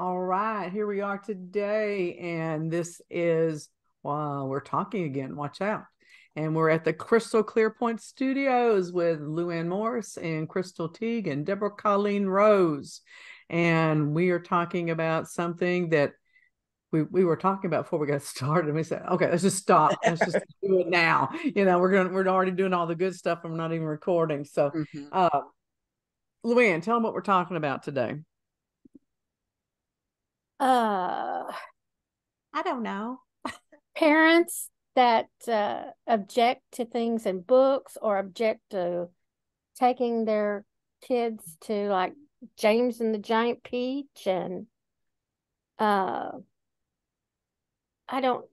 All right, here we are today, and this is wow, we're talking again. Watch out. And we're at the Crystal Clear Point Studios with Luann Morris and Crystal Teague and Deborah Colleen Rose. And we are talking about something that we were talking about before we got started. And we said, okay, let's just stop. Let's just do it now. We're already doing all the good stuff and we're not even recording. So Mhm. Luann, tell them what we're talking about today. uh I don't know. Parents that object to things in books or object to taking their kids to like James and the Giant Peach and uh I don't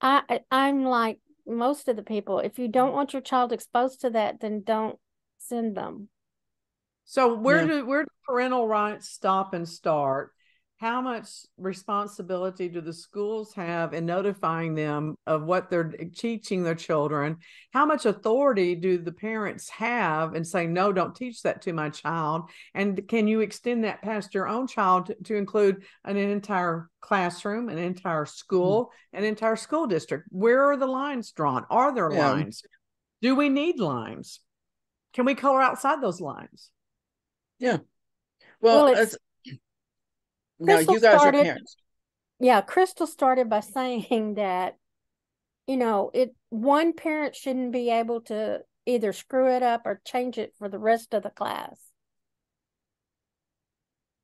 I'm like most of the people. If you don't want your child exposed to that, then don't send them. So Yeah. where do parental rights stop and start? How much responsibility do the schools have in notifying them of what they're teaching their children? How much authority do the parents have in saying, no, don't teach that to my child? And can you extend that past your own child to include an entire classroom, an entire school, an entire school district? Where are the lines drawn? Are there Yeah. lines? Do we need lines? Can we color outside those lines? Yeah. Well, Well, it's now Crystal you guys are started, parents. yeah, Crystal started by saying that it one parent shouldn't be able to either screw it up or change it for the rest of the class.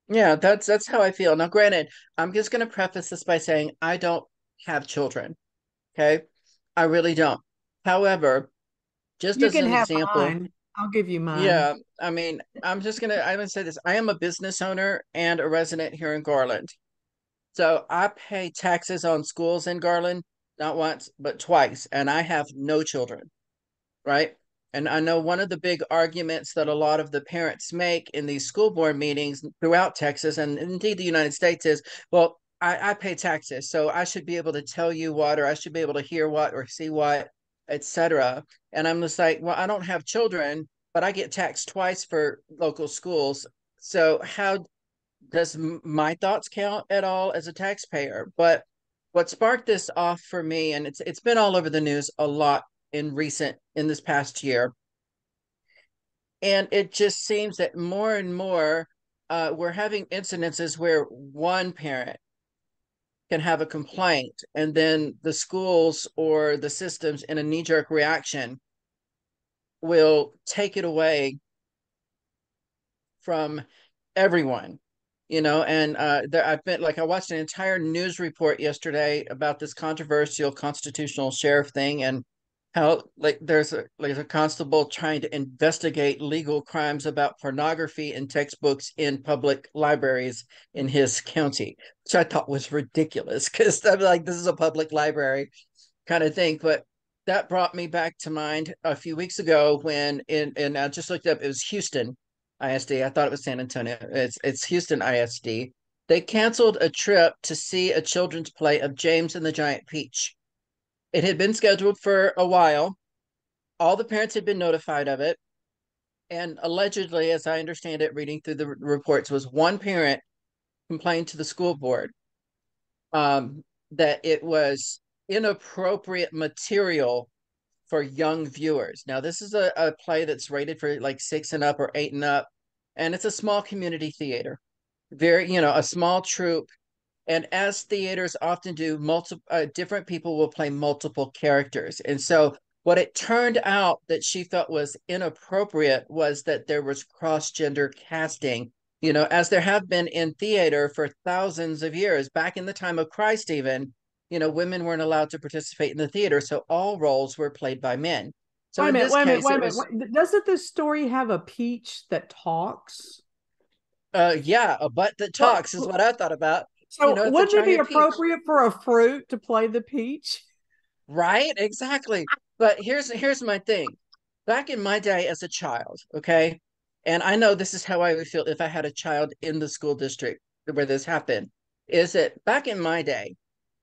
Yeah, that's how I feel. Now, granted, I'm just going to preface this by saying I don't have children. Okay. I really don't. However, just You as can an have example, mine. I'll give you mine. yeah, I mean, I'm gonna say this. I am a business owner and a resident here in Garland. So I pay taxes on schools in Garland, not once, but twice, and I have no children. Right? And I know one of the big arguments that a lot of the parents make in these school board meetings throughout Texas and indeed the United States is, well, I pay taxes, so I should be able to tell you what, or I should be able to hear what, or see what, etc. And I'm just like, well, I don't have children, but I get taxed twice for local schools. So how does my thoughts count at all as a taxpayer? But what sparked this off for me, and it's been all over the news a lot in this past year, and it just seems that more and more we're having incidences where one parent can have a complaint, and then the schools or the systems, in a knee-jerk reaction, will take it away from everyone. And I've been like, I watched an entire news report yesterday about this controversial constitutional sheriff thing, and how like there's a constable trying to investigate legal crimes about pornography in textbooks in public libraries in his county, which I thought was ridiculous because I'm like, this is a public library kind of thing. But that brought me back to mind a few weeks ago when and I just looked up, it was Houston ISD. I thought it was San Antonio. It's Houston ISD. They canceled a trip to see a children's play of James and the Giant Peach. It had been scheduled for a while. All the parents had been notified of it. And allegedly, as I understand it, reading through the reports, was one parent complained to the school board um, that it was inappropriate material for young viewers. Now, this is a play that's rated for like 6 and up or 8 and up, and it's a small community theater, a small troupe. And as theaters often do, multiple different people will play multiple characters. And so, what it turned out that she felt was inappropriate was that there was cross gender casting. As there have been in theater for thousands of years, back in the time of Christ, even, women weren't allowed to participate in the theater. So all roles were played by men. So Wait a in minute, this wait a minute, case, wait a it minute. was, Doesn't this story have a peach that talks? yeah, a butt that Well, talks is what I thought about. so It's a wouldn't it be giant peach. appropriate for a fruit to play the peach? Right? Exactly. But here's my thing. Back in my day as a child, okay? And I know this is how I would feel if I had a child in the school district where this happened, is that back in my day,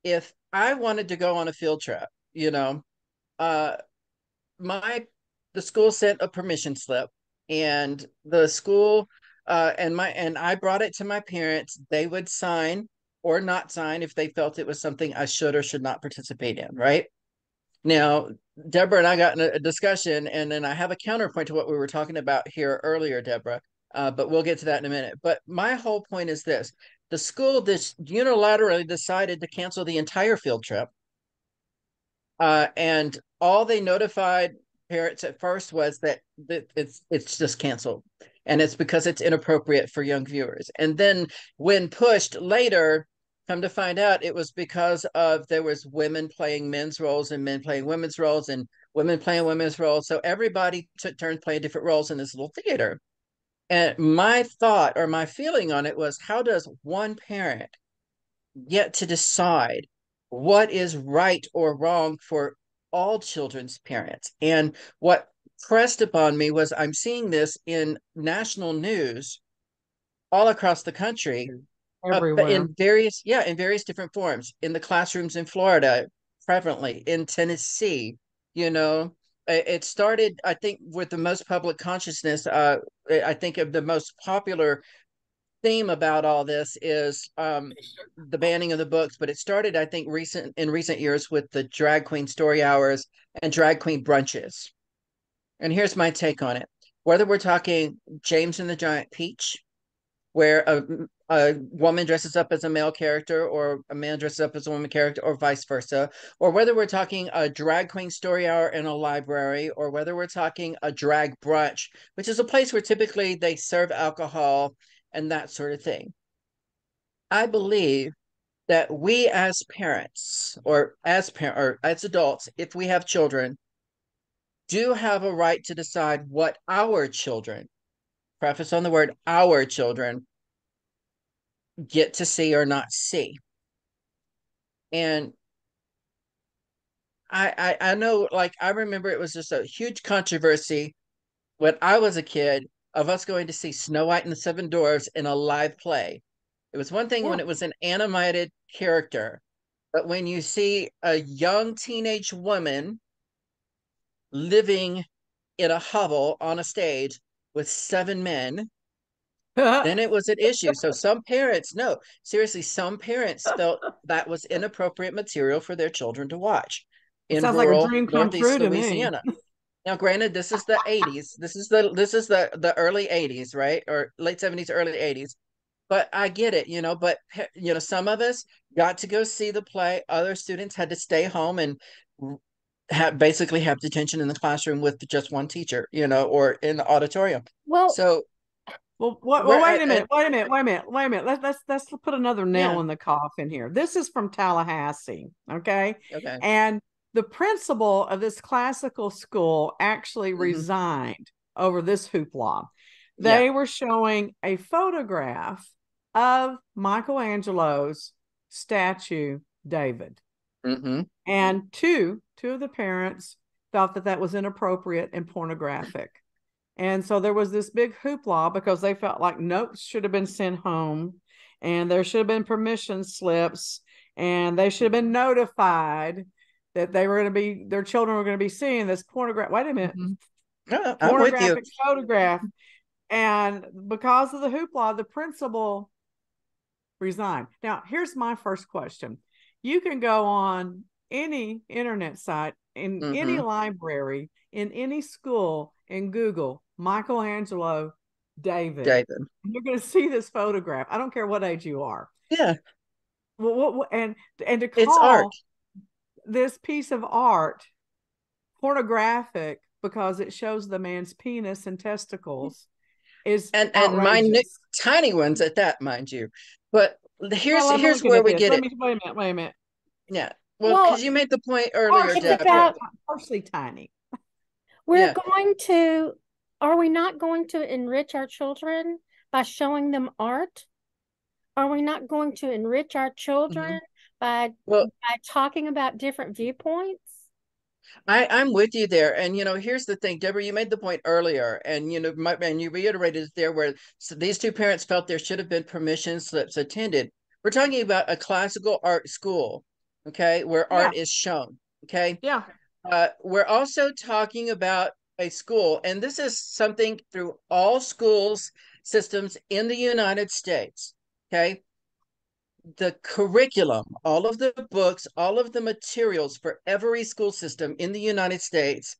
if I wanted to go on a field trip, uh my the school sent a permission slip, and the school and I brought it to my parents. They would sign or not sign if they felt it was something I should or should not participate in, right? Now, Deborah and I got in a discussion, and then I have a counterpoint to what we were talking about here earlier, Deborah, but we'll get to that in a minute. But my whole point is this. The school this unilaterally decided to cancel the entire field trip. And all they notified parents at first was that it's just canceled. And it's because it's inappropriate for young viewers. And then when pushed later, come to find out it was because of there was women playing men's roles and men playing women's roles and women playing women's roles. So everybody took turns playing different roles in this little theater. And my thought or my feeling on it was, how does one parent get to decide what is right or wrong for all children's parents? And what pressed upon me was, I'm seeing this in national news all across the country, Everywhere. in various different forms, in the classrooms in Florida, prevalently in Tennessee. It started, I think, with the most public consciousness. I think of the most popular theme about all this is the banning of the books, but it started, I think, in recent years with the drag queen story hours and drag queen brunches. And here's my take on it. Whether we're talking James and the Giant Peach, where a woman dresses up as a male character or a man dresses up as a woman character, or vice versa, or whether we're talking a drag queen story hour in a library, or whether we're talking a drag brunch, which is a place where typically they serve alcohol and that sort of thing. I believe that we as parents or as adults, if we have children, do have a right to decide what our children, preface on the word our children, get to see or not see. And I know, like, I remember it was just a huge controversy when I was a kid of us going to see Snow White and the Seven Dwarfs in a live play. It was one thing when it was an animated character, but when you see a young teenage woman living in a hovel on a stage with 7 men, then it was an issue. So some parents, no, seriously, some parents felt that was inappropriate material for their children to watch in sounds like a rural dream come Northeast true to Louisiana. me. Now, granted, this is the 80s. This is the early 80s, right? Or late 70s, early 80s. But I get it, but some of us got to go see the play. Other students had to stay home and basically have detention in the classroom with just one teacher, or in the auditorium. Well, so well, wait a minute. Let's put another nail in the coffin here. This is from Tallahassee, okay? Okay. And the principal of this classical school actually resigned over this hoopla. They were showing a photograph of Michelangelo's statue, David. And two of the parents felt that was inappropriate and pornographic. And so there was this big hoopla because they felt like notes should have been sent home and there should have been permission slips and they should have been notified that their children were going to be seeing this pornographic. Wait a minute. Pornographic photograph. And because of the hoopla, the principal resigned. Now, here's my first question. You can go on any internet site, in any library, in any school, and Google Michelangelo David. And you're going to see this photograph. I don't care what age you are. Yeah. Well, and to call it's art. This piece of art pornographic because it shows the man's penis and testicles is and mine tiny ones at that, mind you. But here's where we get it. Wait a minute. Yeah. Well, because you made the point earlier, it's about partially tiny. Are we not going to enrich our children by showing them art? Are we not going to enrich our children by talking about different viewpoints? I'm with you there. And, here's the thing, Deborah, you made the point earlier and, and you reiterated it there where these two parents felt there should have been permission slips attended. We're talking about a classical art school, okay, where art is shown, okay? Yeah. We're also talking about a school, and this is something through all schools systems in the United States, okay, the curriculum, all of the books, all of the materials for every school system in the United States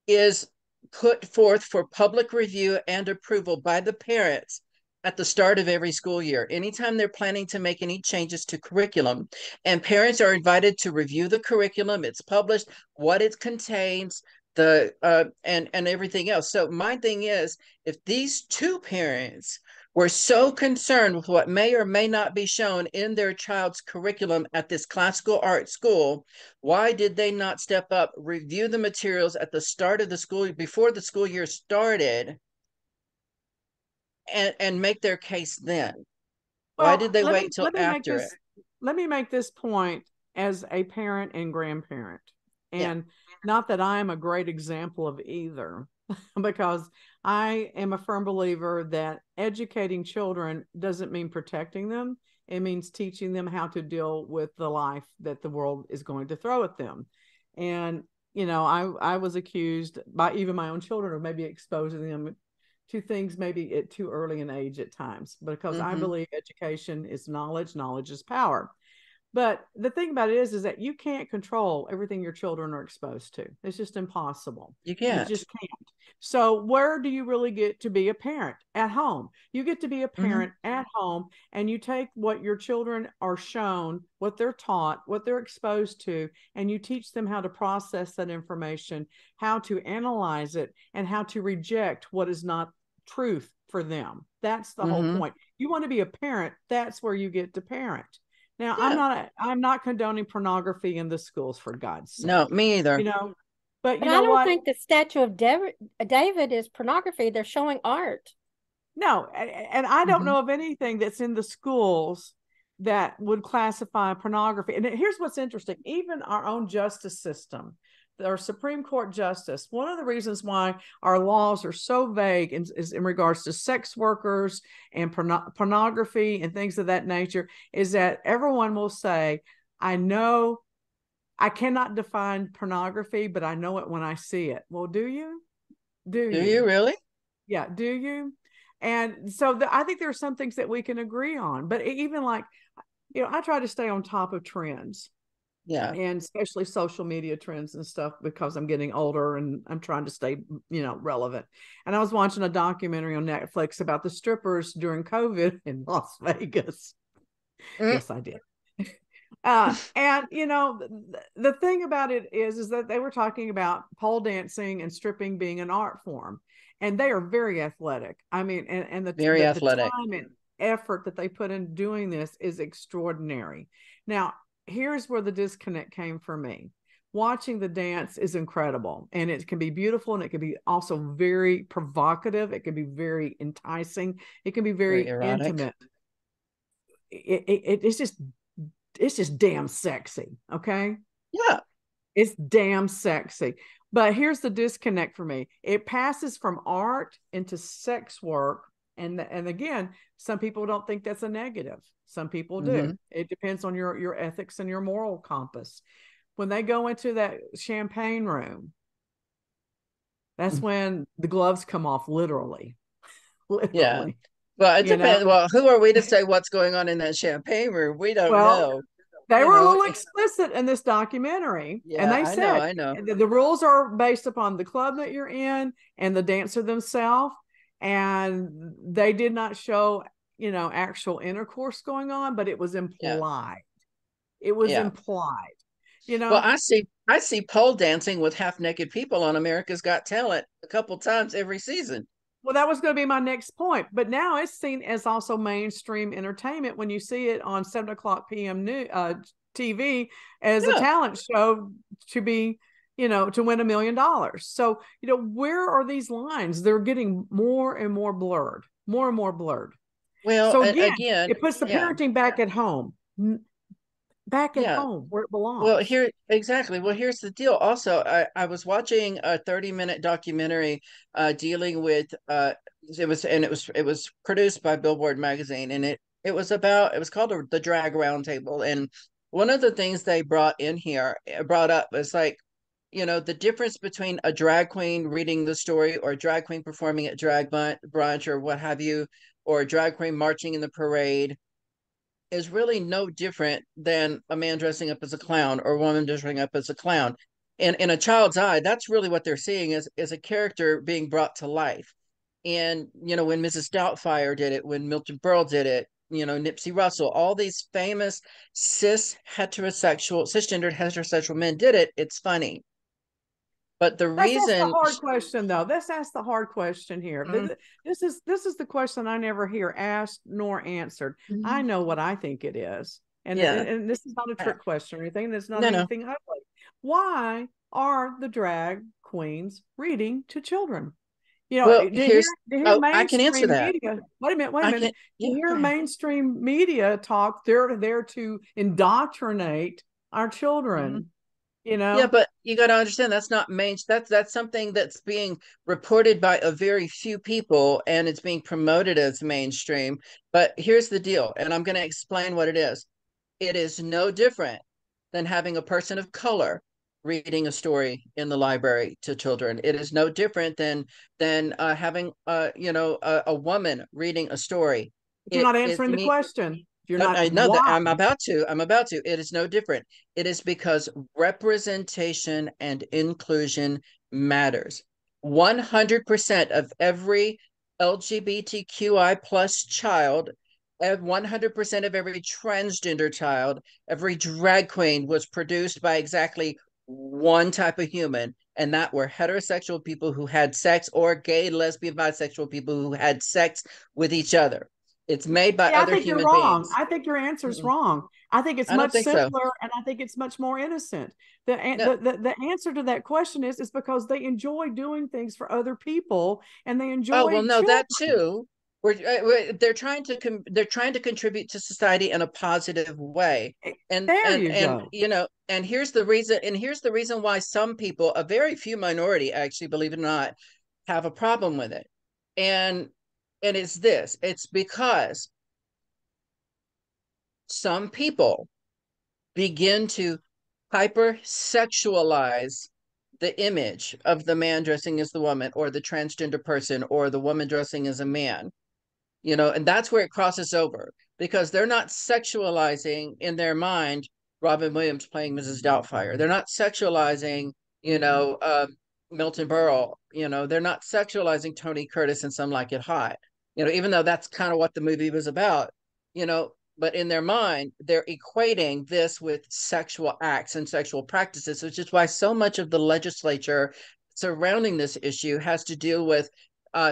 is put forth for public review and approval by the parents at the start of every school year. Anytime they're planning to make any changes to curriculum, and parents are invited to review the curriculum, it's published, what it contains, the and everything else. So my thing is, if these two parents were so concerned with what may or may not be shown in their child's curriculum at this classical art school, why did they not step up, review the materials at the start of the school, before the school year started, and make their case then? Why did they wait till after it? Let me make this point as a parent and grandparent. And not that I am a great example of either, because I am a firm believer that educating children doesn't mean protecting them. It means teaching them how to deal with the life that the world is going to throw at them. And, you know, I was accused by even my own children of maybe exposing them to things maybe at too early an age at times, because I believe education is knowledge, knowledge is power. But the thing about it is that you can't control everything your children are exposed to. It's just impossible. You can't. You just can't. So where do you really get to be a parent? At home. You get to be a parent at home, and you take what your children are shown, what they're taught, what they're exposed to, and you teach them how to process that information, how to analyze it, and how to reject what is not truth for them. That's the whole point. You want to be a parent, that's where you get to parent. Now, I'm not condoning pornography in the schools, for God's sake. No, me either. You know, but I don't think the statue of David is pornography. They're showing art. No, and I don't know of anything that's in the schools that would classify pornography. And here's what's interesting. Even our own justice system, our Supreme Court justice, one of the reasons why our laws are so vague is in regards to sex workers and pornography and things of that nature, is that everyone will say, I know I cannot define pornography, but I know it when I see it. Well, do you? Do you really? Yeah, do you? And so I think there are some things that we can agree on, but even like, you know, I try to stay on top of trends. Yeah. And especially social media trends and stuff, because I'm getting older and I'm trying to stay, you know, relevant. And I was watching a documentary on Netflix about the strippers during COVID in Las Vegas. Yes, I did. And you know, the thing about it is that they were talking about pole dancing and stripping being an art form, and they are very athletic. I mean, and the time and effort that they put in doing this is extraordinary. Now, here's where the disconnect came for me. Watching the dance is incredible, and it can be beautiful, and it can be also very provocative. It can be very enticing. It can be very intimate. It's just damn sexy. Okay. Yeah. It's damn sexy. But here's the disconnect for me. It passes from art into sex work. And again, some people don't think that's a negative. Some people do. It depends on your ethics and your moral compass. When they go into that champagne room, that's when the gloves come off, literally. Yeah. Well, it depends. Well, who are we to say what's going on in that champagne room? We don't know. They were a little explicit in this documentary. Yeah, and they said, I know. The rules are based upon the club that you're in and the dancer themselves. And they did not show, you know, actual intercourse going on, but it was implied. It was implied, you know. Well, I see pole dancing with half naked people on America's Got Talent a couple times every season. Well, that was going to be my next point, but now it's seen as also mainstream entertainment when you see it on 7:00 p.m. TV as a talent show to be, you know, to win $1 million. So, you know, where are these lines? They're getting more and more blurred, more and more blurred. Well, so again, it puts the parenting back at home, back at home where it belongs. Well, exactly. Well, here's the deal. Also, I was watching a 30-minute documentary dealing with it was produced by Billboard magazine, and it was called the Drag Roundtable. And one of the things they brought up was like, the difference between a drag queen reading the story, or a drag queen performing at drag brunch or what have you, or a drag queen marching in the parade, is really no different than a man dressing up as a clown or a woman dressing up as a clown. And in a child's eye, that's really what they're seeing is a character being brought to life. And, when Mrs. Doubtfire did it, when Milton Berle did it, Nipsey Russell, all these famous cisgendered heterosexual men did it, it's funny. But the Let's ask the reason hard question, though. Let's ask the hard question here. Mhm. This is the question I never hear asked nor answered. I know what I think it is, and Yeah. and this is not a trick question or anything. It's not No. anything ugly. Why are the drag queens reading to children? Well, to hear I can answer mainstream that. media. Wait a minute. I can, To yeah, hear go ahead. mainstream media talk, they're there to indoctrinate our children. Yeah, but you got to understand that's not that's something that's being reported by a very few people, and it's being promoted as mainstream. But here's the deal, and I'm going to explain what it is. It is no different than having a person of color reading a story in the library to children. It is no different than having a woman reading a story. You're not answering the question. You're not. I know that Why? I'm about to. It is no different. It is because representation and inclusion matters. 100% of every LGBTQI plus child, 100% of every transgender child, every drag queen was produced by exactly one type of human, and that were heterosexual people who had sex, or gay, lesbian, bisexual people who had sex with each other. It's made by I other think you're human wrong. beings. I think your answer is wrong. I think it's I don't much think so. simpler, and I think it's much more innocent. No. The answer to that question is because they enjoy doing things for other people, and they Oh, well, enjoy no, children. that too. They're trying to contribute to society in a positive way, and There and you and go. and here's the reason why some people, a very few minority, actually, believe it or not, have a problem with it, and it's because some people begin to hypersexualize the image of the man dressing as the woman, or the transgender person, or the woman dressing as a man, and that's where it crosses over, because they're not sexualizing in their mind Robin Williams playing Mrs. Doubtfire. They're not sexualizing, Milton Berle. They're not sexualizing Tony Curtis in Some Like It Hot. Even though that's kind of what the movie was about. You know, but in their mind, they're equating this with sexual acts and sexual practices, which is why so much of the legislature surrounding this issue has to deal with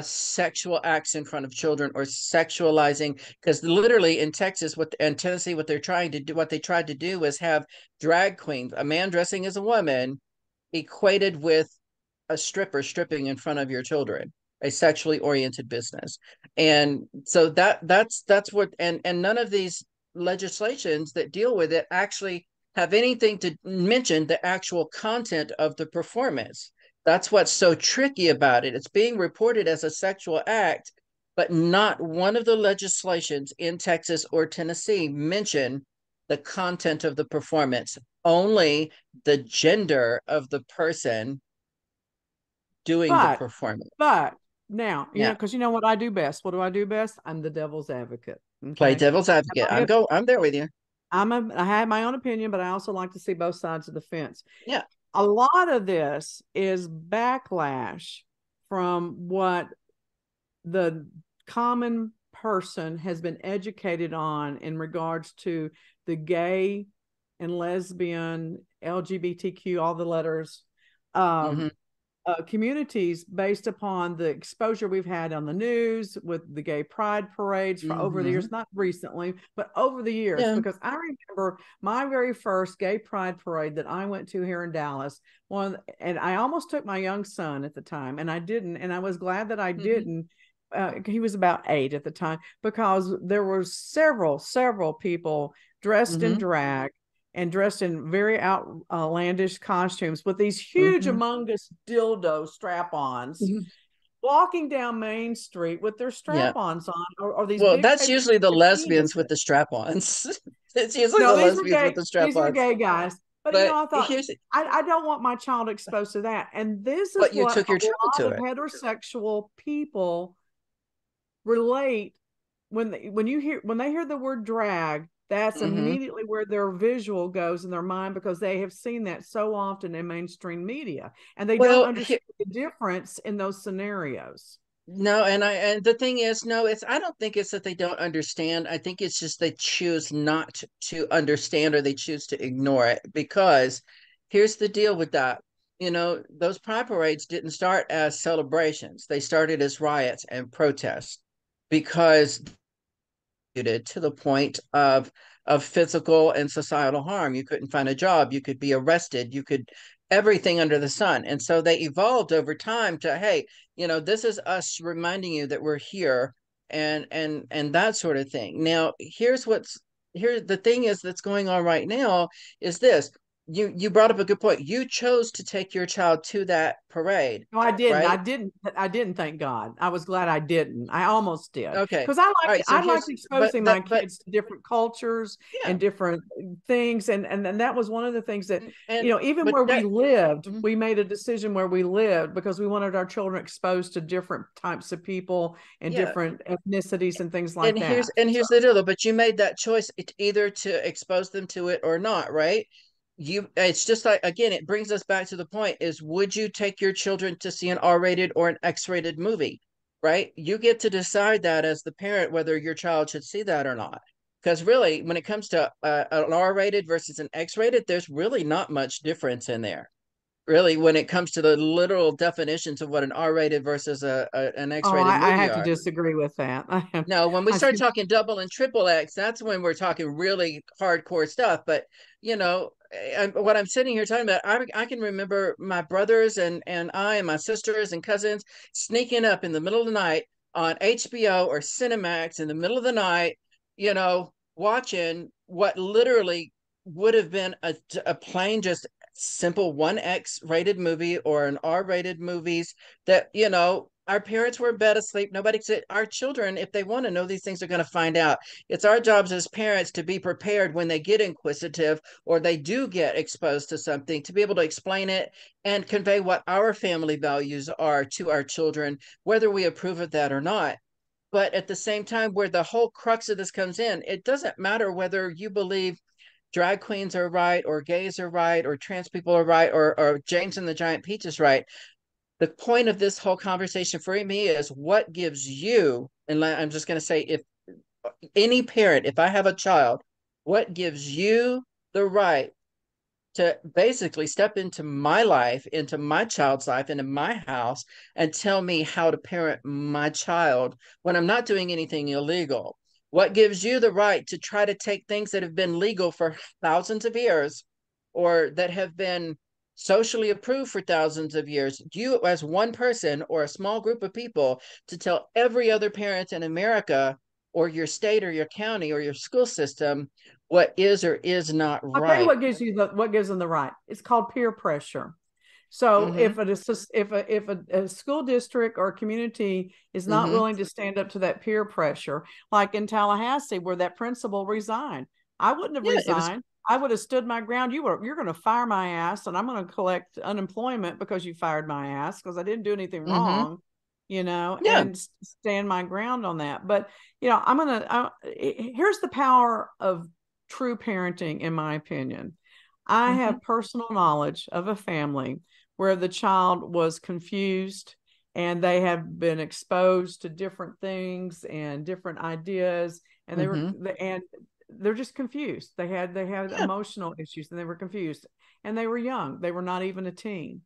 sexual acts in front of children, or sexualizing, because literally in Texas and Tennessee, what they tried to do was have drag queens, a man dressing as a woman, equated with a stripper stripping in front of your children, a sexually oriented business. And so that's what, and none of these legislations that deal with it actually have anything to mention the actual content of the performance. That's what's so tricky about it. It's being reported as a sexual act, but not one of the legislations in Texas or Tennessee mention the content of the performance, only the gender of the person doing the performance. But now, Yeah. because you know what I do best. What do I do best? I'm the devil's advocate. Okay? Play devil's advocate. I'm there with you. I have my own opinion, but I also like to see both sides of the fence. Yeah. A lot of this is backlash from what the common person has been educated on in regards to the gay and lesbian, LGBTQ, all the letters, communities, based upon the exposure we've had on the news with the gay pride parades for over the years, not recently, but over the years. Yeah. Because I remember my very first gay pride parade that I went to here in Dallas, and I almost took my young son at the time, and I didn't, and I was glad that I didn't. He was about 8 at the time, because there were several people dressed in drag and dressed in very outlandish costumes with these huge humongous dildo strap-ons, walking down Main Street with their strap-ons on, or these. Well, that's usually the lesbians with the strap-ons. It's usually the lesbians with the strap-ons. These are gay guys. But But I thought here's I don't want my child exposed to that. And this is but you what took a your child lot to of it. heterosexual people relate when they hear the word drag. That's immediately where their visual goes in their mind, because they have seen that so often in mainstream media, and they don't Well, understand the difference in those scenarios. no, and the thing is, no, it's I don't think it's that they don't understand. I think it's just they choose not to understand, or they choose to ignore it. Because here's the deal with that. Those pride parades didn't start as celebrations. They started as riots and protests, because to the point of physical and societal harm. You couldn't find a job, you could be arrested, you could everything under the sun. And so they evolved over time to, hey, this is us reminding you that we're here, and that sort of thing. Now, here the thing is that's going on right now is this. You brought up a good point. You chose to take your child to that parade. No, I didn't. Right? I didn't. Thank God. I was glad I didn't. I almost did, Okay. because All right. So I liked here's but exposing my that but kids to different cultures yeah. and different things, and then that was one of the things that And even but where we that lived, mhm. we made a decision where we lived because we wanted our children exposed to different types of people and Yeah. different ethnicities and things and like here's that. and So, here's the deal, but you made that choice either to expose them to it or not, right? It's just like, again, it brings us back to the point is, would you take your children to see an R-rated or an X-rated movie? Right? You get to decide that as the parent, whether your child should see that or not. Because really, when it comes to an R-rated versus an X-rated, there's really not much difference in there, really, when it comes to the literal definitions of what an R-rated versus an oh, X-rated I movie have to are. disagree with that. No, when we I start see. talking double and triple X, that's when we're talking really hardcore stuff. But what I'm sitting here talking about, I can remember my brothers and I and my sisters and cousins sneaking up in the middle of the night on HBO or Cinemax in the middle of the night, watching what literally would have been a plain, just simple 1X rated movie or an R rated movies that, our parents were in bed asleep. Nobody said, our children, if they want to know these things, are going to find out. It's our jobs as parents to be prepared when they get inquisitive or they do get exposed to something, to be able to explain it and convey what our family values are to our children, whether we approve of that or not. But at the same time, where the whole crux of this comes in, it doesn't matter whether you believe drag queens are right, or gays are right, or trans people are right, or James and the Giant Peach is right. The point of this whole conversation for me is, what gives you, and I'm just going to say, if any parent, if I have a child, what gives you the right to basically step into my life, into my child's life, into my house, and tell me how to parent my child when I'm not doing anything illegal? What gives you the right to try to take things that have been legal for thousands of years, or that have been socially approved for thousands of years, you as one person or a small group of people, to tell every other parent in America or your state or your county or your school system what is or is not I'll tell you right? what gives them the right. It's called peer pressure. So Mm-hmm. if a school district or community is not Mm-hmm. willing to stand up to that peer pressure, like in Tallahassee where that principal resigned, I wouldn't have Yeah, it was. resigned. I would have stood my ground. You're going to fire my ass, and I'm going to collect unemployment because you fired my ass because I didn't do anything Mm-hmm. wrong, Yeah. and stand my ground on that. But here's the power of true parenting, in my opinion. I Mm-hmm. have personal knowledge of a family where the child was confused and they have been exposed to different things and different ideas, and Mm-hmm. they're just confused. They had Yeah. emotional issues, and they were confused, and they were young. They were not even a teen.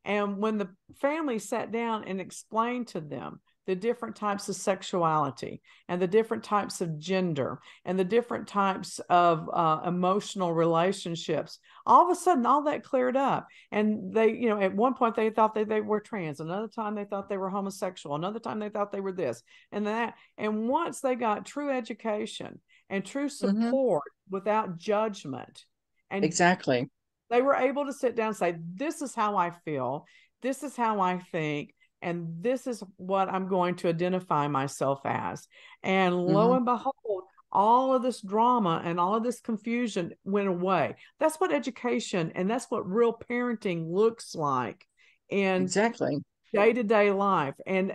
And when the family sat down and explained to them the different types of sexuality and the different types of gender and the different types of emotional relationships, all of a sudden all that cleared up. And they, at one point they thought they were trans, another time they thought they were homosexual, another time they thought they were this and that. And once they got true education and true Mm-hmm. support without judgment, and Exactly. they were able to sit down and say, this is how I feel, this is how I think, and this is what I'm going to identify myself as. And lo Mm-hmm. and behold, all of this drama and all of this confusion went away. That's what education and that's what real parenting looks like in Exactly. day-to-day life. And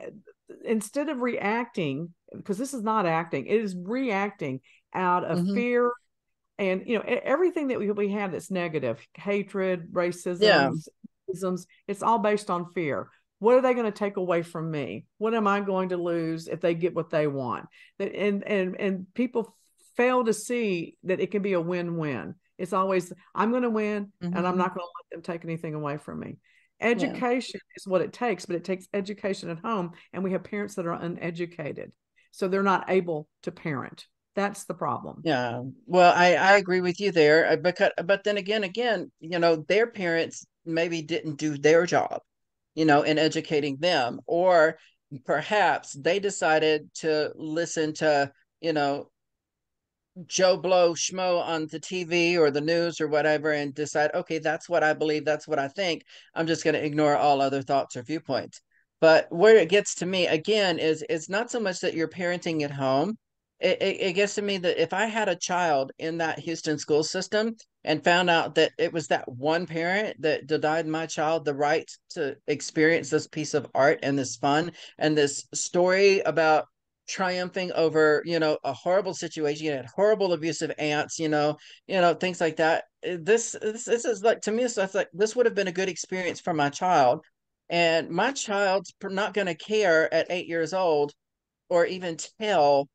instead of reacting, because this is not acting, it is reacting out of fear and everything that we have that's negative, hatred, racism, isms, it's all based on fear. What are they going to take away from me? What am I going to lose if they get what they want? And people fail to see that it can be a win-win. It's always, I'm going to win and I'm not going to let them take anything away from me. Education is what it takes, but it takes education at home. And we have parents that are uneducated, so they're not able to parent. That's the problem. Yeah. Well, I agree with you there. But then again, their parents maybe didn't do their job, in educating them, or perhaps they decided to listen to, Joe Blow Schmo on the TV or the news or whatever and decide, okay, that's what I believe, that's what I think. I'm just going to ignore all other thoughts or viewpoints. But where it gets to me again is it's not so much that you're parenting at home. It gets to me that if I had a child in that Houston school system and found out that it was that one parent that denied my child the right to experience this piece of art and this fun and this story about triumphing over a horrible situation, you had horrible abusive aunts, things like that. This is like, to me, it's like this would have been a good experience for my child, and my child's not going to care at 8 years old or even tell,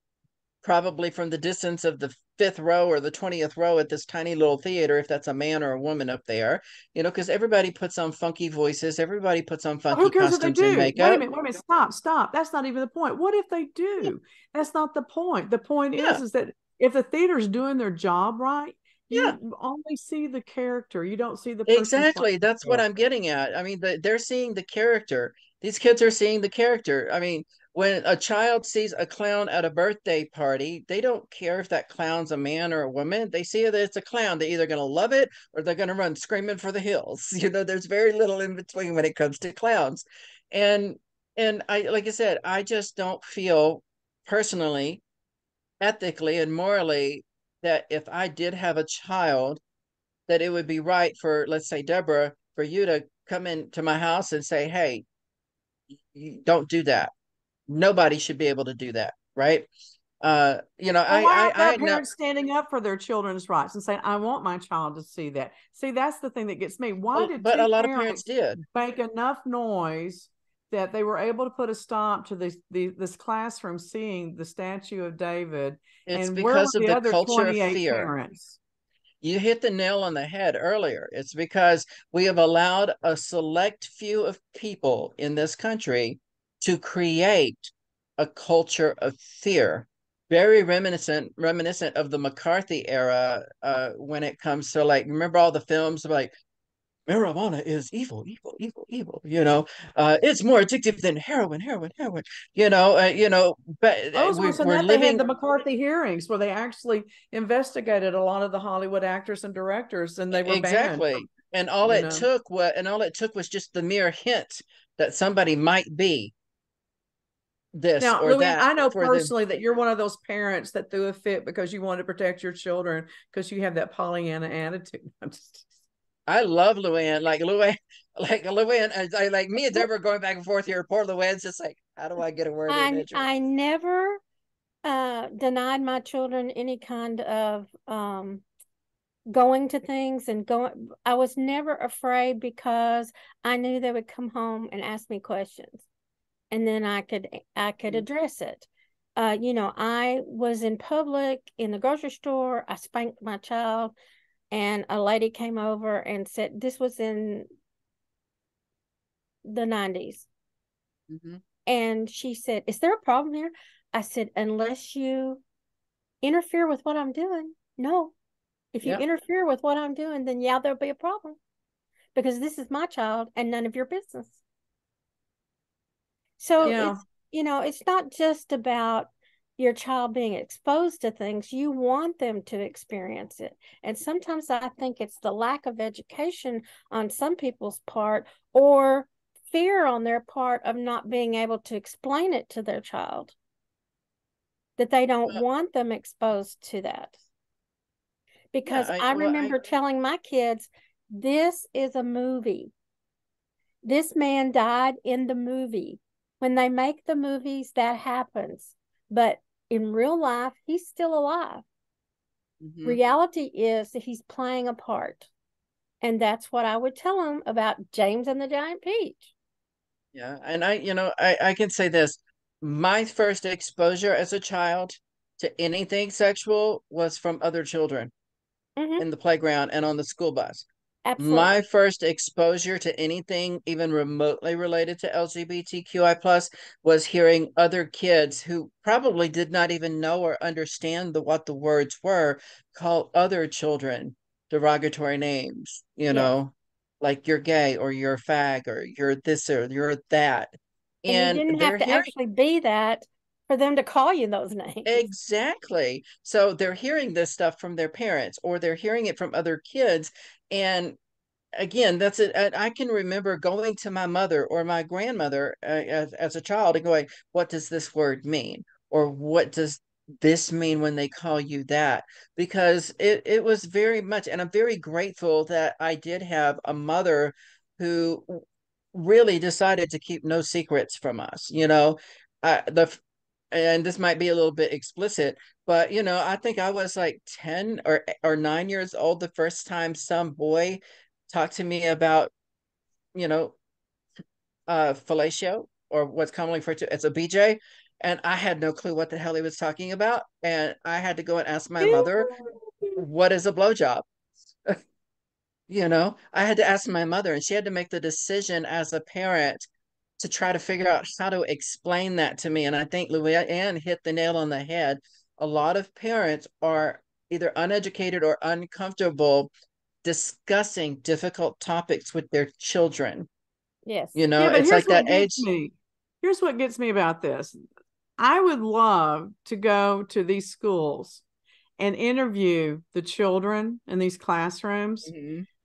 probably from the distance of the fifth row or the 20th row at this tiny little theater, if that's a man or a woman up there, because everybody puts on funky voices, everybody puts on funky who cares if they costumes and do? makeup. Wait a minute, stop. That's not even the point. What if they do? That's not the point. The point is that if the theater's doing their job right, you only see the character. You don't see the person. Exactly. That's what I'm getting at. I mean, they're seeing the character. These kids are seeing the character. I mean, when a child sees a clown at a birthday party, they don't care if that clown's a man or a woman. They see that it's a clown. They're either going to love it or they're going to run screaming for the hills. There's very little in between when it comes to clowns. And I, like I said, I just don't feel personally, ethically, and morally that if I did have a child, that it would be right for, let's say, Deborah, for you to come into my house and say, hey, you don't do that. Nobody should be able to do that, right? Well, why aren't there parents standing up for their children's rights and saying, I want my child to see that? See, that's the thing that gets me. Why did but a two lot of parents did make enough noise that they were able to put a stop to this classroom seeing the statue of David? It's And where were because of the the other culture of 28 fear. parents? You hit the nail on the head earlier. It's because we have allowed a select few of people in this country to create a culture of fear, very reminiscent of the McCarthy era, when it comes to, like, remember all the films like marijuana is evil, it's more addictive than heroin, but I was worse than we're that. They had living. the McCarthy hearings where they actually investigated a lot of the Hollywood actors and directors, and they were banned. Exactly. And all it took was just the mere hint that somebody might be this Now, or Luann, that I know for the. personally that you're one of those parents that threw a fit because you wanted to protect your children because you have that Pollyanna attitude. I love Luann. I like me and Deborah going back and forth here. Poor Luann's just like, how do I get a word in? I never denied my children any kind of going to things and going. I was never afraid because I knew they would come home and ask me questions, and then I could address it. I was in public in the grocery store. I spanked my child, and a lady came over and said, this was in the 90s. And she said, is there a problem here? I said, unless you interfere with what I'm doing, no. If you interfere with what I'm doing, then yeah, there'll be a problem because this is my child and none of your business. So it's not just about your child being exposed to things. You want them to experience it. And sometimes I think it's the lack of education on some people's part or fear on their part of not being able to explain it to their child. that they don't want them exposed to that. Because I remember telling my kids, this is a movie. This man died in the movie. When they make the movies, that happens. But in real life, he's still alive. Mm-hmm. Reality is that he's playing a part. And that's what I would tell them about James and the Giant Peach. Yeah. And I can say this. My first exposure as a child to anything sexual was from other children in the playground and on the school bus. Absolutely. My first exposure to anything even remotely related to LGBTQI+ was hearing other kids who probably did not even know or understand what the words were call other children derogatory names, like you're gay or you're a fag or you're this or you're that. And you didn't have to actually be that for them to call you those names. Exactly. So they're hearing this stuff from their parents or they're hearing it from other kids. And again, that's it. I can remember going to my mother or my grandmother as a child and going, what does this word mean? Or what does this mean when they call you that? Because it was very much, and I'm very grateful that I did have a mother who really decided to keep no secrets from us. And this might be a little bit explicit, but I think I was like 10 or 9 years old the first time some boy talked to me about, fellatio, or what's commonly referred to as a BJ. And I had no clue what the hell he was talking about. And I had to go and ask my mother, what is a blowjob? I had to ask my mother, and she had to make the decision as a parent to try to figure out how to explain that to me. And I think Luann hit the nail on the head. A lot of parents are either uneducated or uncomfortable discussing difficult topics with their children. Yes. It's like that age. Here's what gets me about this. I would love to go to these schools and interview the children in these classrooms,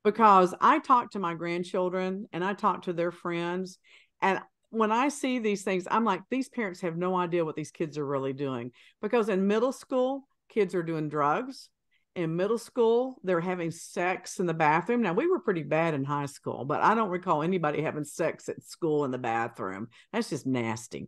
because I talk to my grandchildren and I talk to their friends. And when I see these things, I'm like, these parents have no idea what these kids are really doing. Because in middle school, kids are doing drugs. In middle school, they're having sex in the bathroom. Now, we were pretty bad in high school, but I don't recall anybody having sex at school in the bathroom. That's just nasty.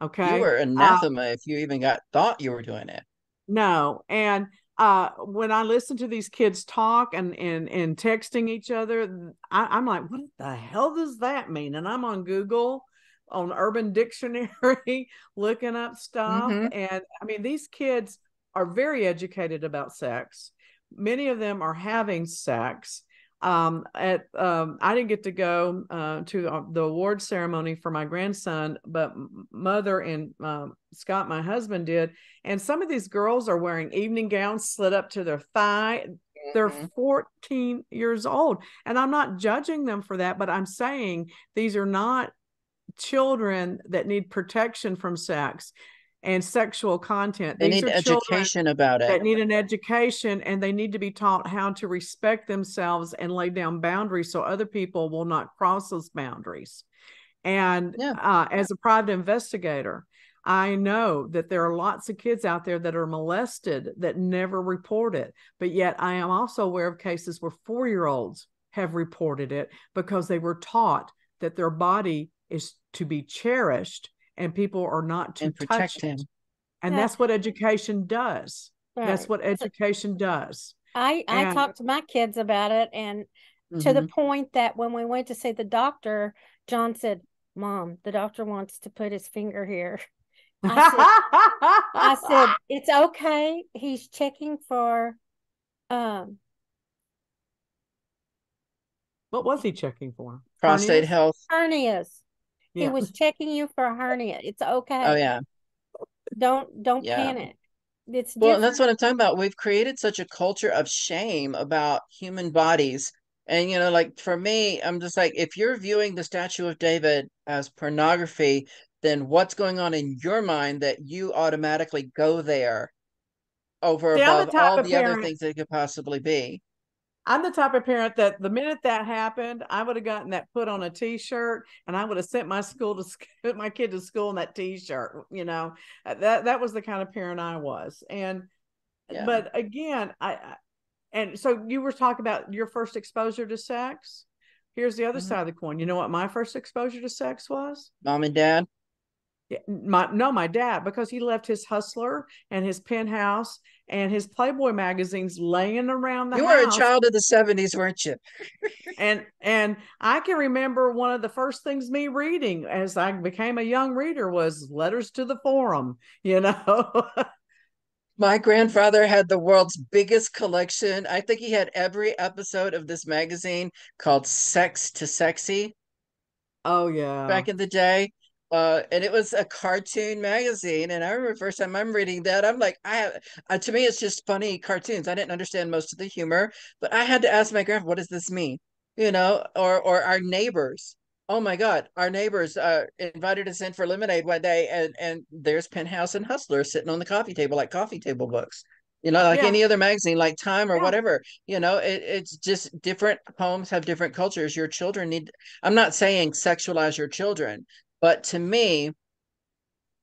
Okay. You were anathema if you even thought you were doing it. No. And when I listen to these kids talk and texting each other, I'm like, what the hell does that mean? And I'm on Google, on Urban Dictionary, looking up stuff. And I mean, these kids are very educated about sex. Many of them are having sex. I didn't get to go to the award ceremony for my grandson, but mother and Scott, my husband, did. And some of these girls are wearing evening gowns slid up to their thigh. They're 14 years old. And I'm not judging them for that, but I'm saying these are not children that need protection from sex and sexual content. They need education about it. That need an education, and they need to be taught how to respect themselves and lay down boundaries so other people will not cross those boundaries. And as a private investigator, I know that there are lots of kids out there that are molested that never report it. But yet I am also aware of cases where 4-year-olds have reported it because they were taught that their body is to be cherished and people are not to touch it. And that's what education does. Right. That's what education does. I talked to my kids about it, and to the point that when we went to see the doctor, John said, Mom, the doctor wants to put his finger here. I said, it's okay. He's checking for what was he checking for? Prostate health. Hernias. Yeah. He was checking you for a hernia. It's okay. Oh yeah. Don't panic. It's well, and that's what I'm talking about. We've created such a culture of shame about human bodies. And like for me, I'm just like, if you're viewing the Statue of David as pornography, then what's going on in your mind that you automatically go there above all the other things that it could possibly be? I'm the type of parent that the minute that happened, I would have gotten that put on a T-shirt, and I would have sent my kid to school in that T-shirt. That was the kind of parent I was. And Yeah. but again, and so you were talking about your first exposure to sex. Here's the other Mhm. side of the coin. You know what my first exposure to sex was? Mom and dad. My dad, because he left his Hustler and his Penthouse and his Playboy magazines laying around the You were a house. child of the 70s, weren't you? And I can remember one of the first things me reading as I became a young reader was Letters to the Forum. My grandfather had the world's biggest collection. I think he had every episode of this magazine called Sex to Sexy Oh yeah. back in the day. And it was a cartoon magazine. And I remember the first time I'm reading that, I'm like, to me, it's just funny cartoons. I didn't understand most of the humor, but I had to ask my grandpa, what does this mean? Or our neighbors. Oh my God, our neighbors invited us in for lemonade one day, and there's Penthouse and Hustler sitting on the coffee table, like coffee table books. Like Yeah. any other magazine, like Time or Yeah. whatever. It's just different homes have different cultures. Your children need, I'm not saying sexualize your children, but to me,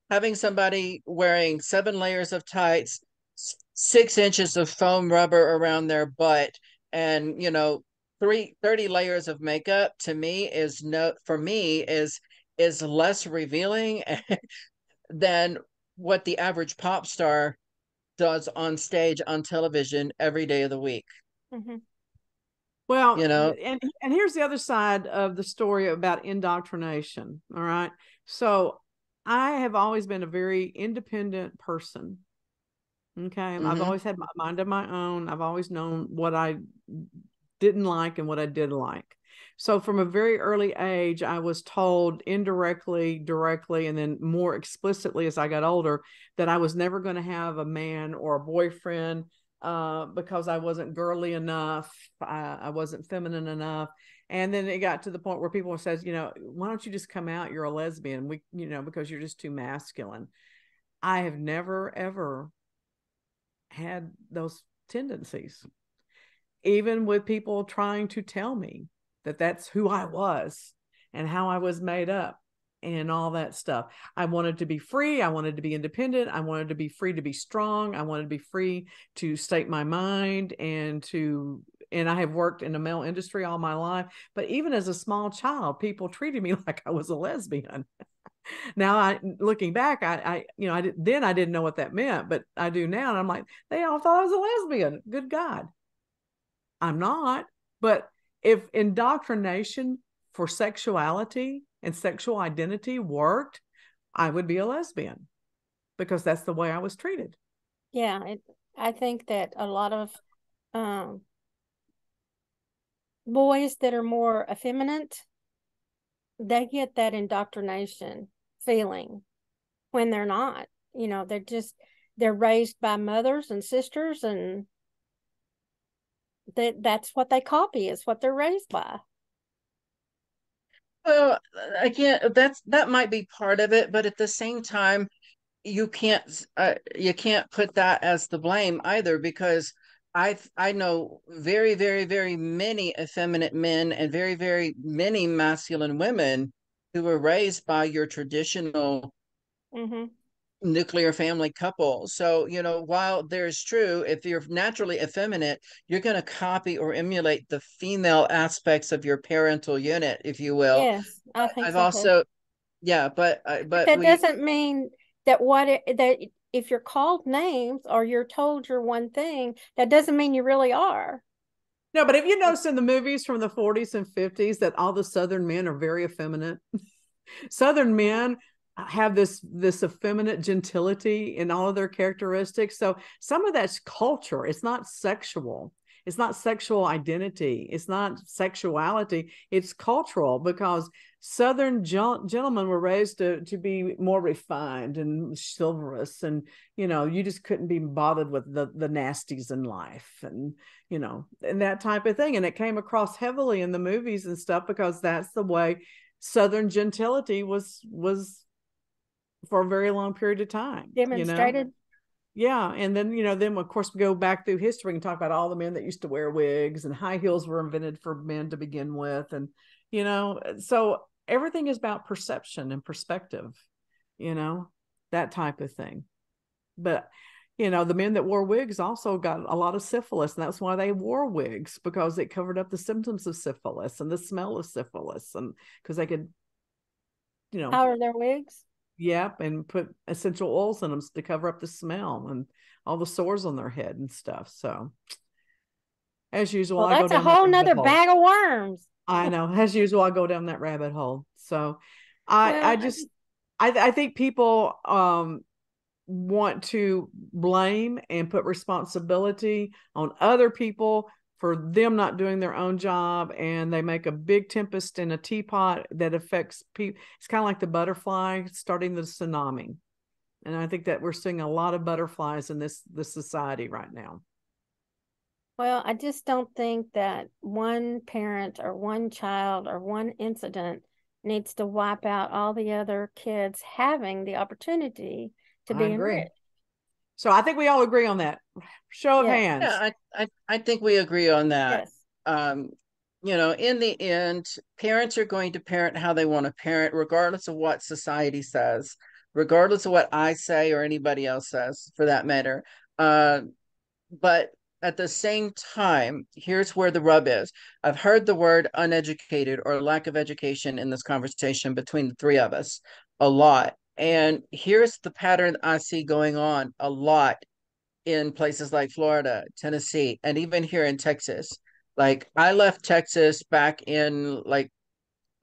having somebody wearing 7 layers of tights, 6 inches of foam rubber around their butt, and 30 layers of makeup, to me is no for me is less revealing than what the average pop star does on stage on television every day of the week. Mm-hmm. Well, You know, and here's the other side of the story about indoctrination. All right. So I have always been a very independent person. Okay. I've mm-hmm. always had my mind of my own. I've always known what I didn't like and what I did like. So from a very early age, I was told indirectly, directly, and then more explicitly as I got older that I was never going to have a man or a boyfriend because I wasn't girly enough. I wasn't feminine enough. And then it got to the point where people says, why don't you just come out? You're a lesbian. Because you're just too masculine. I have never, ever had those tendencies, even with people trying to tell me that that's who I was and how I was made up and all that stuff. I wanted to be free. I wanted to be independent. I wanted to be free to be strong. I wanted to be free to state my mind and I have worked in the male industry all my life. But even as a small child, people treated me like I was a lesbian. Now, looking back, I didn't know what that meant, but I do now. And I'm like, they all thought I was a lesbian. Good God. I'm not. But if indoctrination for sexuality and sexual identity worked, I would be a lesbian because that's the way I was treated. Yeah, I think that a lot of boys that are more effeminate, they get that indoctrination feeling when they're not. They're raised by mothers and sisters, and that's what they copy, is what they're raised by. Well, again, that might be part of it, but at the same time, you can't put that as the blame either, because I know very, very, very many effeminate men and very, very many masculine women who were raised by your traditional Mm-hmm. nuclear family couple. So, while there's true, if you're naturally effeminate, you're going to copy or emulate the female aspects of your parental unit, if you will. Yes, I think I've so too. also, yeah, but That doesn't mean that that if you're called names or you're told you're one thing, that doesn't mean you really are. No, but have you noticed in the movies from the 40s and 50s that all the Southern men are very effeminate? Southern men have this effeminate gentility in all of their characteristics. So some of that's culture. It's not sexual. It's not sexual identity. It's not sexuality. It's cultural, because Southern gentlemen were raised to be more refined and chivalrous, and you just couldn't be bothered with the nasties in life, and and that type of thing. And it came across heavily in the movies and stuff because that's the way Southern gentility was for a very long period of time. Demonstrated. Yeah, and then then of course we go back through history and talk about all the men that used to wear wigs, and high heels were invented for men to begin with, and so everything is about perception and perspective, that type of thing. But the men that wore wigs also got a lot of syphilis, and that's why they wore wigs, because it covered up the symptoms of syphilis and the smell of syphilis, and because they could, powder their wigs. Yep, and put essential oils in them to cover up the smell and all the sores on their head and stuff. So, as usual, Well, I go that's a down that whole rabbit nother hole. bag of worms. I know. As usual, I go down that rabbit hole. So, I think people want to blame and put responsibility on other people for them not doing their own job, and they make a big tempest in a teapot that affects people. It's kind of like the butterfly starting the tsunami, and I think that we're seeing a lot of butterflies in this society right now. Well, I just don't think that one parent or one child or one incident needs to wipe out all the other kids having the opportunity to be enriched. So I think we all agree on that. Show of hands. Yeah, I think we agree on that. Yes. In the end, parents are going to parent how they want to parent, regardless of what society says, regardless of what I say or anybody else says, for that matter. But at the same time, here's where the rub is. I've heard the word uneducated or lack of education in this conversation between the three of us a lot. And here's the pattern I see going on a lot in places like Florida, Tennessee, and even here in Texas. Like, I left Texas back in like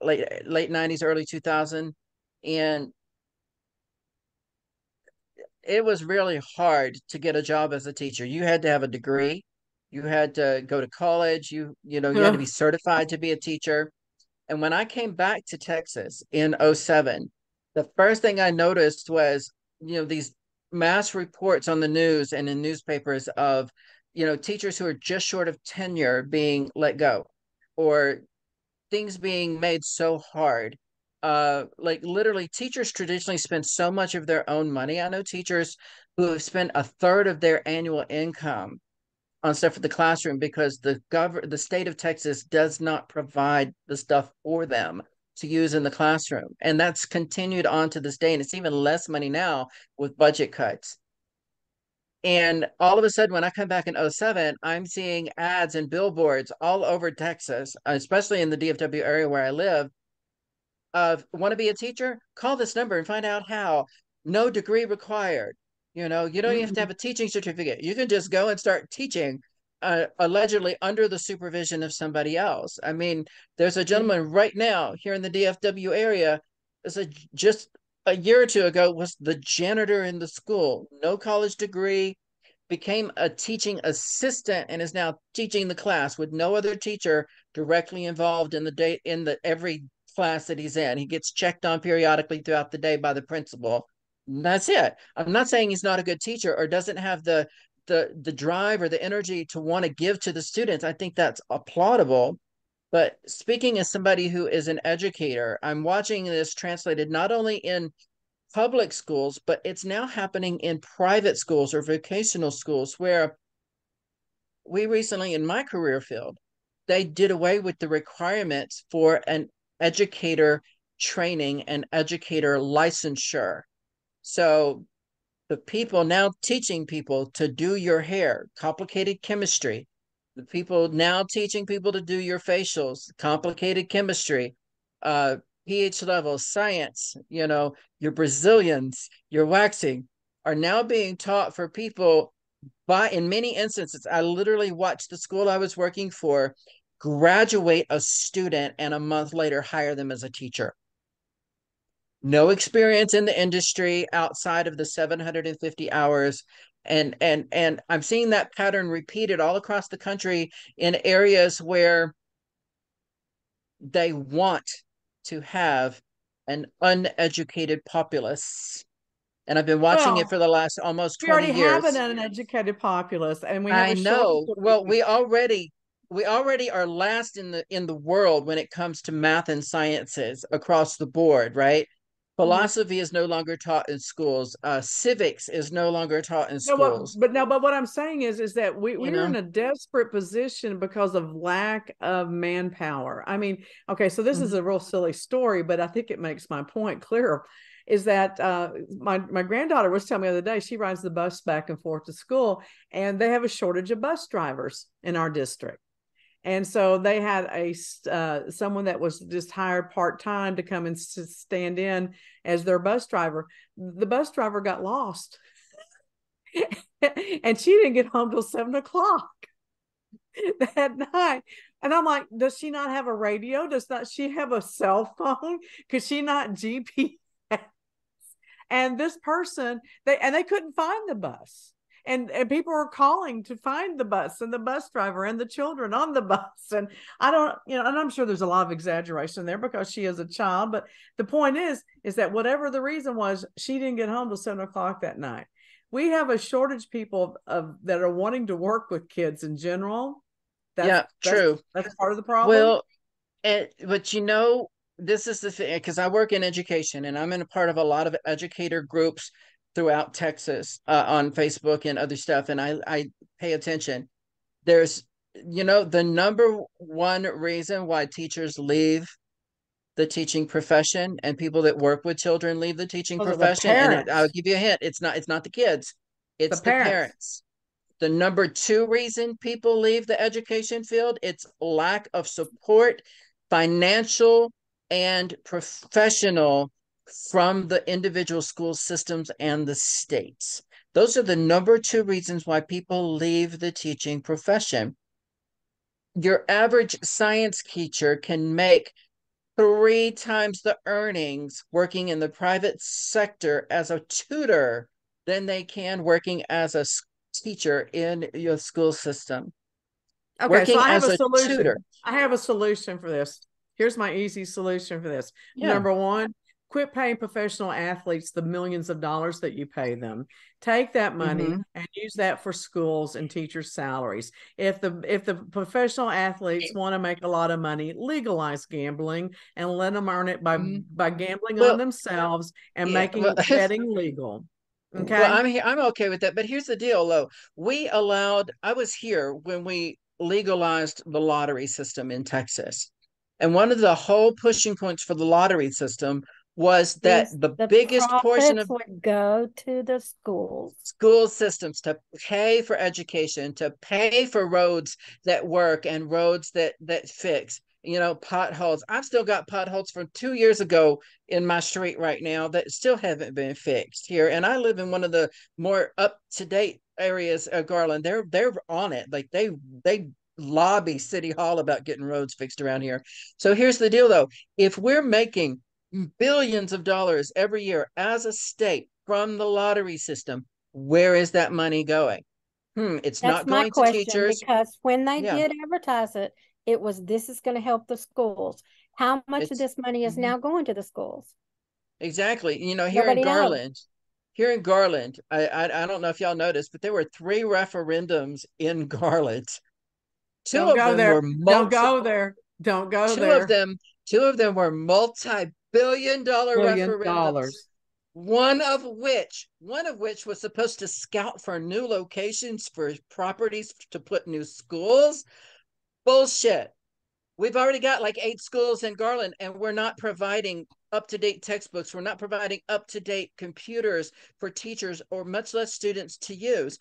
late 90s, early 2000, and it was really hard to get a job as a teacher. You had to have a degree, you had to go to college, you had to be certified to be a teacher. And when I came back to Texas in 07, the first thing I noticed was, these mass reports on the news and in newspapers of, teachers who are just short of tenure being let go, or things being made so hard. Like, literally, teachers traditionally spend so much of their own money. I know teachers who have spent a third of their annual income on stuff for the classroom because the state of Texas does not provide the stuff for them to use in the classroom. And that's continued on to this day. And it's even less money now with budget cuts. And all of a sudden, when I come back in 07, I'm seeing ads and billboards all over Texas, especially in the DFW area where I live, of want to be a teacher? Call this number and find out how. No degree required. You don't even have to have a teaching certificate. You can just go and start teaching, allegedly under the supervision of somebody else. I mean, there's a gentleman right now here in the DFW area. Just a year or two ago was the janitor in the school, no college degree, became a teaching assistant, and is now teaching the class with no other teacher directly involved in the every class that he's in. He gets checked on periodically throughout the day by the principal. And that's it. I'm not saying he's not a good teacher or doesn't have the drive or the energy to want to give to the students. I think that's applaudable. But speaking as somebody who is an educator, I'm watching this translated not only in public schools, but it's now happening in private schools or vocational schools, where we recently, in my career field, they did away with the requirements for an educator training and educator licensure. So the people now teaching people to do your hair, complicated chemistry. The people now teaching people to do your facials, complicated chemistry, pH level, science, your Brazilians, your waxing, are now being taught for people in many instances. I literally watched the school I was working for graduate a student and a month later hire them as a teacher. No experience in the industry outside of the 750 hours. And I'm seeing that pattern repeated all across the country in areas where they want to have an uneducated populace. And I've been watching it for the last almost 20 years. We already have an uneducated populace, and we have I know. Well, we already are last in the world when it comes to math and sciences across the board, right? Philosophy is no longer taught in schools. Civics is no longer taught in No, schools. but what I'm saying is that we're in know, a desperate position because of lack of manpower. I mean, okay, so this is a real silly story, but I think it makes my point clearer. Is that my granddaughter was telling me the other day, she rides the bus back and forth to school, and they have a shortage of bus drivers in our district. And so they had someone that was just hired part-time to come and stand in as their bus driver. The bus driver got lost and she didn't get home till 7 o'clock that night. And I'm like, does she not have a radio? Does not she have a cell phone? Could she not GPS? And this person, they couldn't find the bus. And people were calling to find the bus and the bus driver and the children on the bus. And I don't, and I'm sure there's a lot of exaggeration there because she is a child. But the point is that whatever the reason was, she didn't get home till 7 o'clock that night. We have a shortage people that are wanting to work with kids in general. True. That's part of the problem. Well, but this is the thing, because I work in education and I'm in a part of a lot of educator groups throughout Texas on Facebook and other stuff. And I pay attention. There's, the number one reason why teachers leave the teaching profession and people that work with children leave the teaching profession. And I'll give you a hint. It's not the kids, it's the parents. The number two reason people leave the education field, it's lack of support, financial and professional, from the individual school systems and the states. Those are the number two reasons why people leave the teaching profession. Your average science teacher can make 3 times the earnings working in the private sector as a tutor than they can working as a teacher in your school system. Okay, working so I have a solution. Tutor. I have a solution for this. Here's my easy solution for this. Yeah. Number one, quit paying professional athletes the millions of dollars that you pay them. Take that money and use that for schools and teachers' salaries. If the professional athletes want to make a lot of money, legalize gambling and let them earn it by gambling on themselves and making betting legal. Okay. Well, I'm okay with that, but here's the deal, though. I was here when we legalized the lottery system in Texas, and one of the whole pushing points for the lottery system was that the biggest portion of would go to the school systems to pay for education, to pay for roads that work and roads that fix, potholes. I've still got potholes from 2 years ago in my street right now that still haven't been fixed here. And I live in one of the more up-to-date areas of Garland. They're on it. Like they lobby City Hall about getting roads fixed around here. So here's the deal, though. If we're making billions of dollars every year as a state from the lottery system, where is that money going? It's not going to teachers. Because when they did advertise it, it was, this is going to help the schools. How much of this money is now going to the schools? Exactly. Here in Garland, I don't know if y'all noticed, but there were 3 referendums in Garland. Don't go there. Don't go there. Two of them were multi-billion-dollar referendums. One of which was supposed to scout for new locations for properties to put new schools. Bullshit. We've already got like 8 schools in Garland, and we're not providing up-to-date textbooks. We're not providing up-to-date computers for teachers or much less students to use.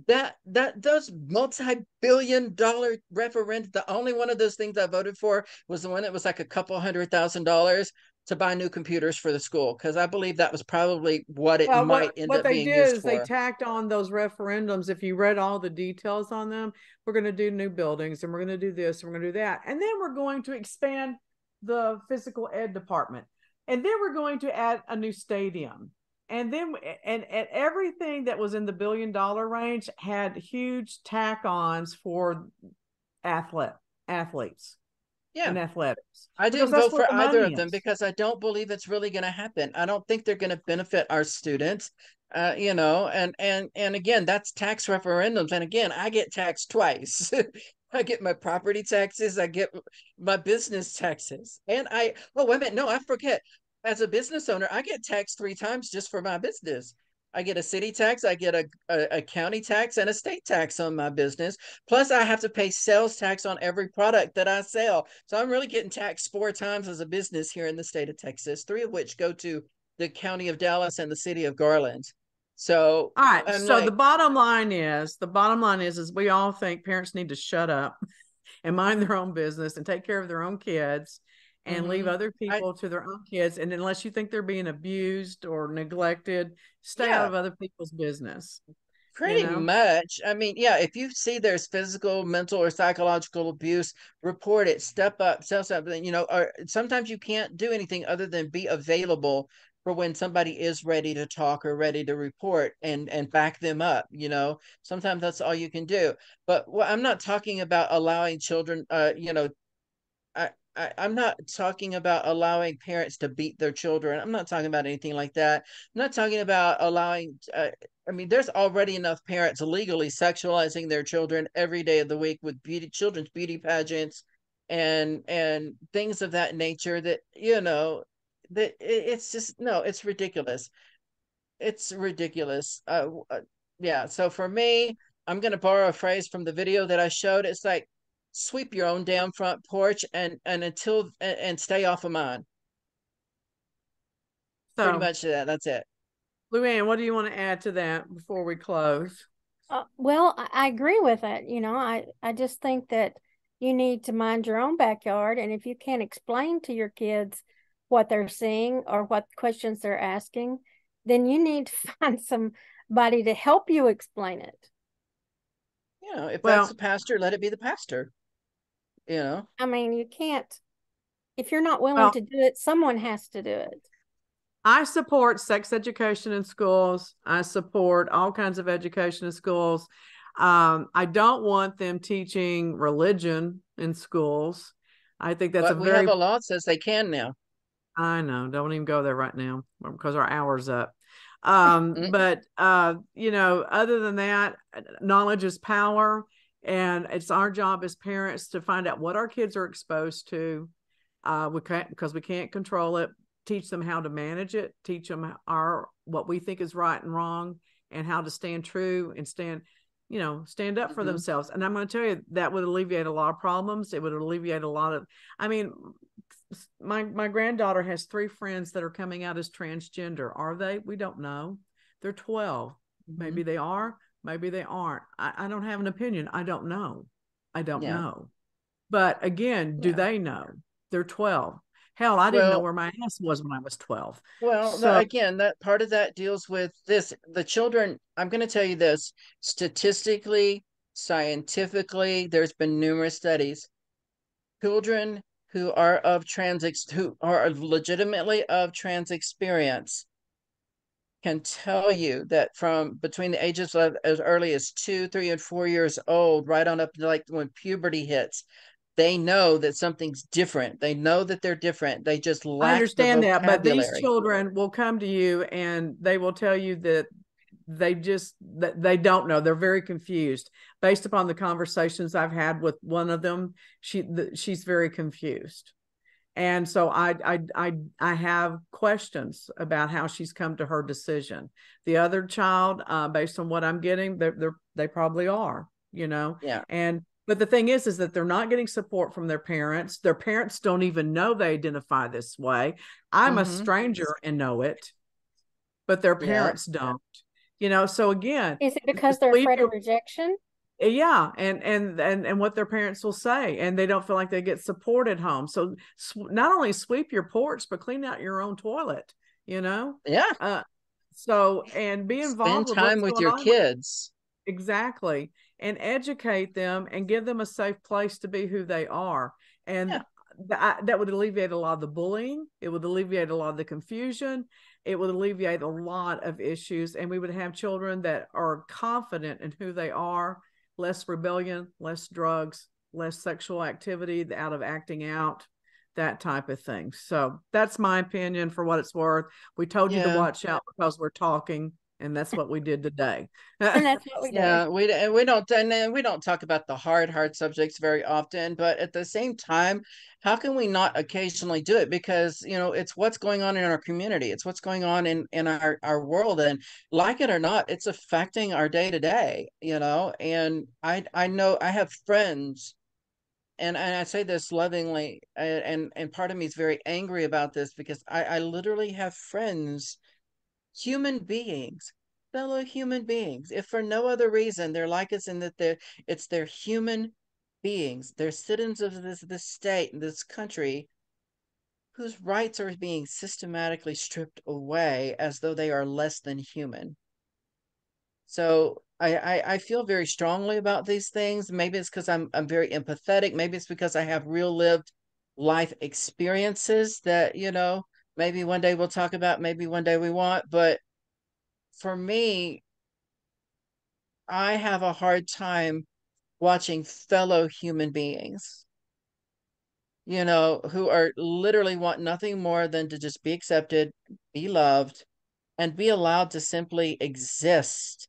Those multi-billion-dollar referendums, the only one of those things I voted for was the one that was like a couple $100,000 to buy new computers for the school, because I believe that was probably what it might end up being used for. What they did is they tacked on those referendums. If you read all the details on them, we're going to do new buildings and we're going to do this and we're going to do that. And then we're going to expand the physical ed department. And then we're going to add a new stadium. And then and everything that was in the $1 billion range had huge tack-ons for athletes. In athletics. I didn't vote for either of them because I don't believe it's really going to happen. I don't think they're going to benefit our students, and again, that's tax referendums. And again, I get taxed twice. I get my property taxes, I get my business taxes. And wait a minute, no, I forget. as a business owner, I get taxed 3 times just for my business. I get a city tax, I get a county tax, and a state tax on my business. Plus, I have to pay sales tax on every product that I sell. So I'm really getting taxed 4 times as a business here in the state of Texas, 3 of which go to the county of Dallas and the city of Garland. So All right. I'm So like, the bottom line is we all think parents need to shut up and mind their own business and take care of their own kids and leave other I, people to their own kids. And unless you think they're being abused or neglected, stay out yeah, of other people's business, you pretty know? much. I mean, yeah, if you see there's physical, mental, or psychological abuse, report it, step up, sell something, or sometimes you can't do anything other than be available for when somebody is ready to talk or ready to report and back them up. Sometimes that's all you can do. But I'm not talking about allowing children, I, I'm not talking about allowing parents to beat their children. I'm not talking about anything like that. I'm not talking about allowing. I mean, there's already enough parents legally sexualizing their children every day of the week with children's beauty pageants, and things of that nature. It's just no, it's ridiculous. It's ridiculous. Yeah. So for me, I'm gonna borrow a phrase from the video that I showed. It's like sweep your own damn front porch and stay off of mine. Pretty So, much that. That's it. Luann, what do you want to add to that before we close? Well, I agree with that. I just think that you need to mind your own backyard. And if you can't explain to your kids what they're seeing or what questions they're asking, then you need to find somebody to help you explain it. If that's the Well, pastor, let it be the pastor. You know. I mean, you can't, if you're not willing well, to do it, someone has to do it. I support sex education in schools. I support all kinds of education in schools. I don't want them teaching religion in schools. I think that's a But we have very, a law that says they can now. I know, don't even go there right now because our hour's up. Mm, But other than that, knowledge is power. And it's our job as parents to find out what our kids are exposed to. We can't, because we can't control it. Teach them how to manage it. Teach them what we think is right and wrong, and how to stand true and stand up for mhm. themselves. And I'm going to tell you that would alleviate a lot of problems. It would alleviate a lot of. I mean, my granddaughter has 3 friends that are coming out as transgender. Are they? We don't know. They're 12. Maybe Mhm. they are. Maybe they aren't. I don't have an opinion. I don't know. I don't Yeah. know. But again, do Yeah. they know? They're 12. Hell, I didn't know Well, where my ass was when I was 12. that, So again, that part of that deals with this. The children, I'm going to tell you this statistically, scientifically, there's been numerous studies. Children who are legitimately of trans experience can tell you that from between the ages of as early as 2, 3, and 4 years old, right on up to like when puberty hits, they know that something's different. They know that they're different. They just I lack the understand that, but these vocabulary. children will come to you and they will tell you that they don't know. They're very confused based upon the conversations I've had with one of them. She's very confused. And so I have questions about how she's come to her decision. The other child, based on what I'm getting, they probably are, Yeah. and but the thing is that they're not getting support from their parents. Their parents don't even know they identify this way. I'm a Mm-hmm. stranger and know it, but their Yeah. parents don't. So again, Is it because they're sweep afraid of your rejection? yeah, and what their parents will say, and they don't feel like they get support at home. So not only sweep your porch, but clean out your own toilet. You know, Yeah. uh, and be involved Spend with time what's with going your on kids. exactly, and educate them and give them a safe place to be who they are, and Yeah. that would alleviate a lot of the bullying. It would alleviate a lot of the confusion. It would alleviate a lot of issues, and we would have children that are confident in who they are, less rebellion, less drugs, less sexual activity out of acting out, that type of thing. So that's my opinion for what it's worth. We told you to Yeah. watch out because we're talking And that's what we did today. And that's what we do. Yeah, we don't, and then we don't talk about the hard subjects very often, but at the same time, how can we not occasionally do it? Because, you know, it's what's going on in our community, it's what's going on in our world, and like it or not, it's affecting our day to day, you know. And I know I have friends, and I say this lovingly, and part of me is very angry about this, because I literally have friends, human beings, fellow human beings, if for no other reason, they're like us in that they're human beings, they're citizens of this state, this country, whose rights are being systematically stripped away as though they are less than human. So I feel very strongly about these things. Maybe it's because I'm very empathetic. Maybe it's because I have real lived life experiences that, you know, maybe one day we'll talk about, maybe one day we won't. But for me, I have a hard time watching fellow human beings, you know, who are literally want nothing more than to just be accepted, be loved, and be allowed to simply exist,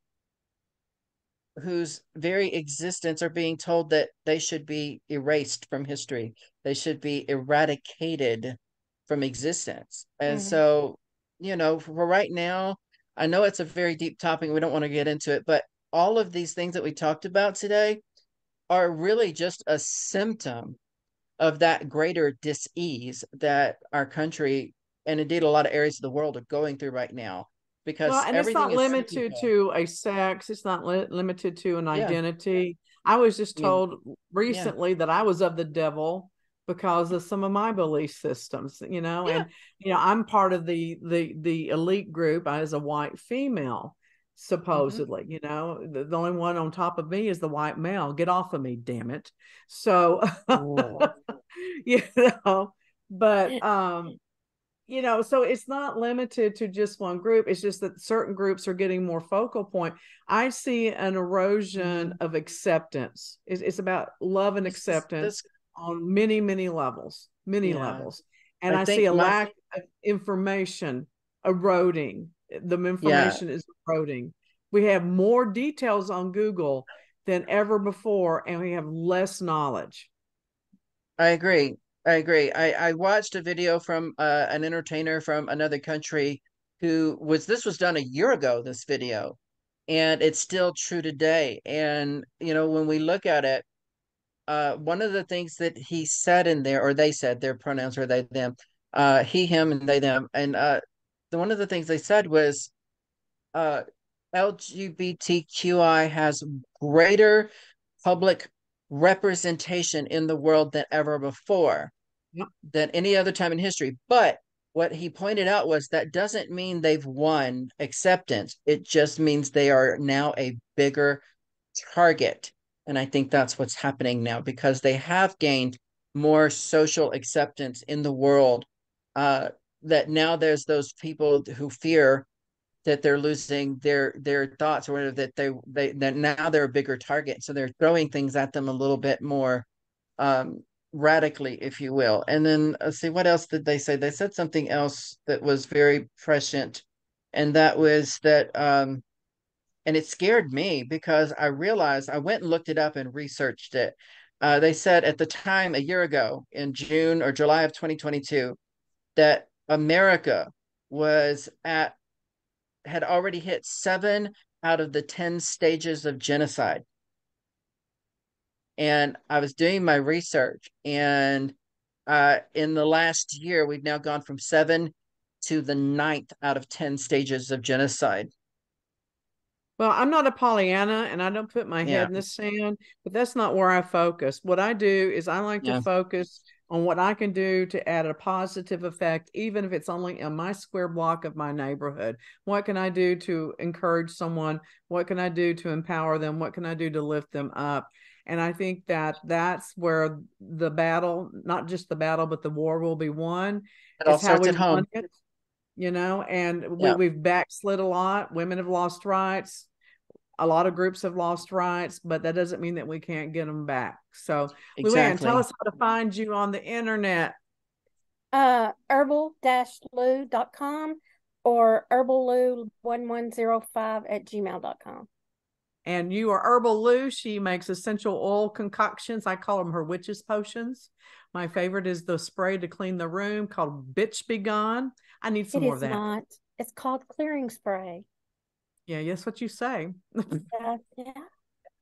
whose very existence are being told that they should be erased from history. They should be eradicated from existence. And so, you know, for right now, I know it's a very deep topic. We don't want to get into it, but all of these things that we talked about today are really just a symptom of that greater dis-ease that our country, and indeed a lot of areas of the world, are going through right now, Well, because and it's everything not is limited cyclical. to a sex. It's not limited to an Yeah. identity. I was just I mean, told yeah. recently that I was of the devil because of some of my belief systems, you know, Yeah. and I'm part of the elite group as a white female, supposedly, you know, the only one on top of me is the white male. Get off of me, damn it. So, you know, but you know, so it's not limited to just one group. It's just that certain groups are getting more focal point. I see an erosion of acceptance. It's about love and acceptance This, on many levels, many yeah. levels. And I I see think a my, lack of information eroding. The yeah, information is eroding. We have more details on Google than ever before, and we have less knowledge. I agree. I agree. I watched a video from an entertainer from another country who was, this was done a year ago, this video, and it's still true today. And, you know, when we look at it, one of the things that he said in there, or they said, their pronouns are they, them, he, him, and they, them. And one of the things they said was, uh, LGBTQI has greater public representation in the world than ever before, Yep. than any other time in history. But what he pointed out was that doesn't mean they've won acceptance. It just means they are now a bigger target. And I think that's what's happening now, because they have gained more social acceptance in the world. That now there's those people who fear that they're losing their thoughts, or whatever, that that now they're a bigger target, so they're throwing things at them a little bit more radically, if you will. And then let's see, what else did they say? They said something else that was very prescient, and that was that and it scared me, because I realized, I went and looked it up and researched it. They said at the time, a year ago, in June or July of 2022, that America was at had already hit 7 out of the 10 stages of genocide. And I was doing my research, and in the last year, we've now gone from 7 to the 9th out of 10 stages of genocide. Well, I'm not a Pollyanna and I don't put my Yeah, head in the sand, but that's not where I focus. What I do is I like to yeah, focus on what I can do to add a positive effect, even if it's only in my square block of my neighborhood. What can I do to encourage someone? What can I do to empower them? What can I do to lift them up? And I think that that's where the battle, not just the battle, but the war will be won, it all is how starts we at won home. it, you know, and Yeah, we've backslid a lot. Women have lost rights. A lot of groups have lost rights, but that doesn't mean that we can't get them back. So, Luann, tell exactly. us how to find you on the internet. Herbal-lou.com, or herballou1105@gmail.com. And you are Herbal Lou. She makes essential oil concoctions. I call them her witch's potions. My favorite is the spray to clean the room called Bitch Be Gone. I need some It more is of that. not. It's called clearing spray. Yeah, yes, what you say. Yeah.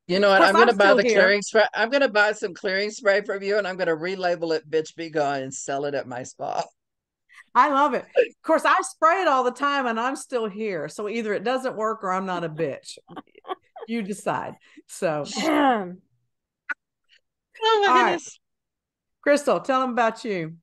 You know what? course, I'm going to I'm buy still the here. clearing spray. I'm going to buy some clearing spray from you, and I'm going to relabel it "Bitch Be Gone" and sell it at my spa. I love it. Of course, I spray it all the time and I'm still here. So either it doesn't work or I'm not a bitch. You decide. So, Oh my all right. goodness. Crystal, tell them about you.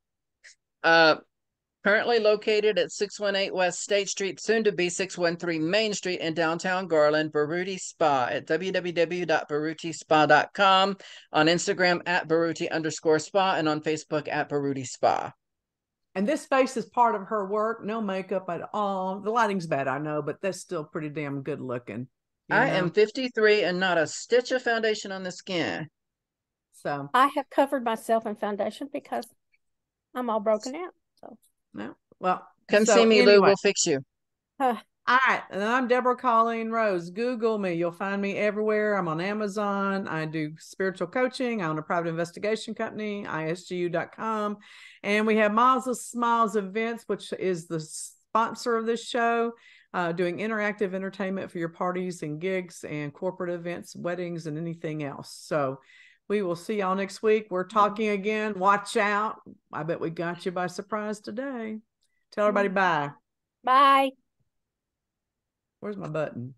Currently located at 618 West State Street, soon to be 613 Main Street in downtown Garland, Baruti Spa at www.barutispa.com, on Instagram at Baruti_spa, and on Facebook at Baruti Spa. And this face is part of her work. No makeup at all. The lighting's bad, I know, but that's still pretty damn good looking. I am 53 and not a stitch of foundation on the skin. So I have covered myself in foundation because I'm all broken out. So no. Well, come so see me, anyway. Lou. We'll fix you. All right. And I'm Deborah Colleen Rose. Google me. You'll find me everywhere. I'm on Amazon. I do spiritual coaching. I own a private investigation company, isgu.com. And we have Miles of Smiles Events, which is the sponsor of this show, doing interactive entertainment for your parties and gigs and corporate events, weddings, and anything else. So we will see y'all next week. We're talking again. Watch out. I bet we got you by surprise today. Tell everybody bye. bye. Where's my button?